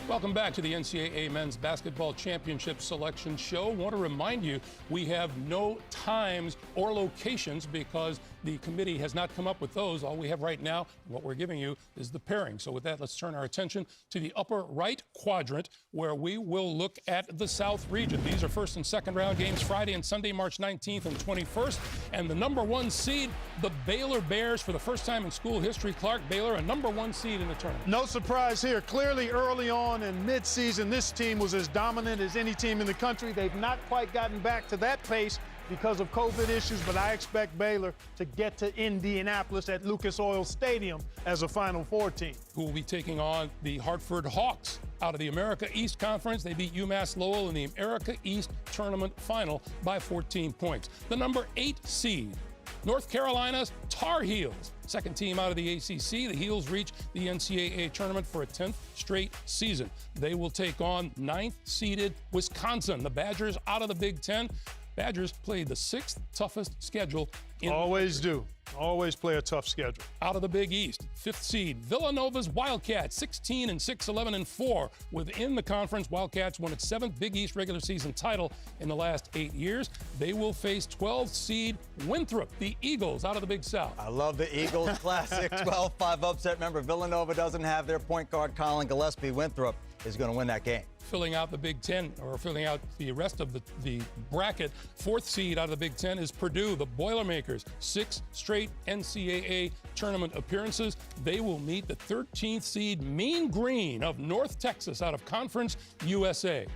Welcome back to the NCAA Men's Basketball Championship Selection Show. I want to remind you, we have no times or locations because the committee has not come up with those. All we have right now, what we're giving you, is the pairing. So with that, let's turn our attention to the upper right quadrant, where we will look at the South region. These are first and second round games Friday and Sunday, March 19th and 21st. And the number one seed, the Baylor Bears, for the first time in school history. Clark, Baylor, a number one seed in the tournament. No surprise here. Clearly early on in mid-season, this team was as dominant as any team in the country. They've not quite gotten back to that pace because of COVID issues, but I expect Baylor to get to Indianapolis at Lucas Oil Stadium as a Final Four team. Who will be taking on the Hartford Hawks out of the America East Conference. They beat UMass Lowell in the America East Tournament Final by 14 points. The number 8 seed, North Carolina's Tar Heels. Second team out of the ACC. The Heels reach the NCAA tournament for a 10th straight season. They will take on 9th-seeded Wisconsin. The Badgers out of the Big Ten. Badgers played the 6th toughest schedule in Always do. Always play a tough schedule. Out of the Big East, 5th seed, Villanova's Wildcats, 16-6, 11-4. Within the conference, Wildcats won its 7th Big East regular season title in the last 8 years. They will face 12th seed Winthrop, the Eagles, out of the Big South. I love the Eagles classic 12-5 upset. Remember, Villanova doesn't have their point guard, Colin Gillespie. Winthrop is going to win that game. Filling out the Big Ten, or filling out the rest of the bracket, 4th seed out of the Big Ten is Purdue, the Boilermakers. 6 straight NCAA tournament appearances. They will meet the 13th seed Mean Green of North Texas out of Conference USA.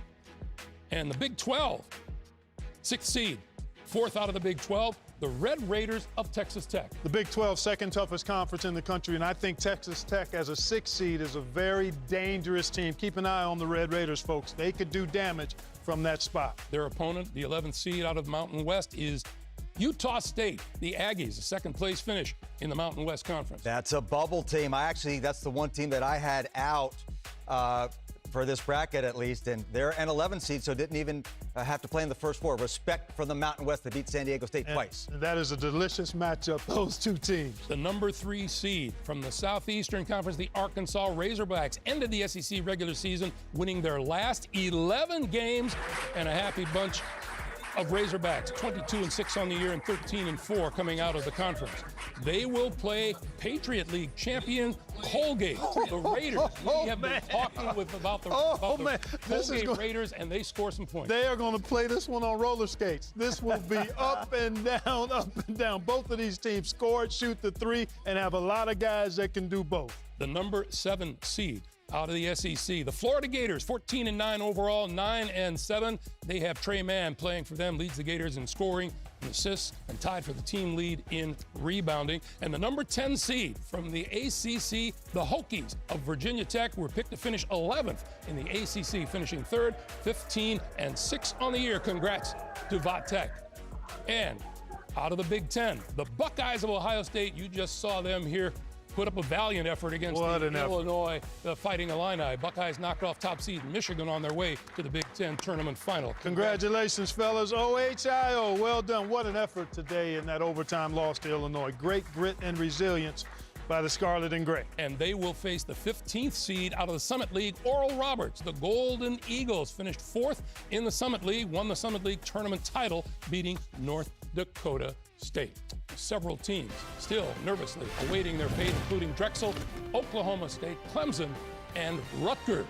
And the Big 12, 6th seed, 4th out of the Big 12, the Red Raiders of Texas Tech. The Big 12, second toughest conference in the country, and I think Texas Tech as a 6th seed is a very dangerous team. Keep an eye on the Red Raiders, folks. They could do damage from that spot. Their opponent, the 11th seed out of the Mountain West, is Utah State, the Aggies, a second-place finish in the Mountain West Conference. That's a bubble team. That's the one team that I had out for this bracket at least, and they're an 11 seed, so didn't even have to play in the first 4. Respect for the Mountain West that beat San Diego State twice. That is a delicious matchup, those two teams. The number 3 seed from the Southeastern Conference, the Arkansas Razorbacks, ended the SEC regular season winning their last 11 games, and a happy bunch of Razorbacks, 22-6 on the year and 13-4 coming out of the conference. They will play Patriot League champion Colgate, the Raiders. We have been talking about the Colgate Raiders, and they score some points. They are going to play this one on roller skates. This will be up and down, up and down. Both of these teams score, shoot the 3, and have a lot of guys that can do both. The number 7 seed out of the SEC, the Florida Gators, 14-9 overall, 9-7. They have Trey Mann playing for them, leads the Gators in scoring and assists, and tied for the team lead in rebounding. And the number 10 seed from the ACC, the Hokies of Virginia Tech, were picked to finish 11th in the ACC, finishing 3rd, 15-6 on the year. Congrats to Va Tech. And out of the Big Ten, the Buckeyes of Ohio State, you just saw them here put up a valiant effort against Illinois Fighting Illini. Buckeyes knocked off top seed Michigan on their way to the Big Ten tournament final. Congratulations, fellas. OHIO, well done. What an effort today in that overtime loss to Illinois. Great grit and resilience by the Scarlet and Gray. And they will face the 15th seed out of the Summit League, Oral Roberts. The Golden Eagles finished 4th in the Summit League, won the Summit League tournament title, beating North Dakota State. Several teams still nervously awaiting their fate, including Drexel, Oklahoma State, Clemson, and Rutgers.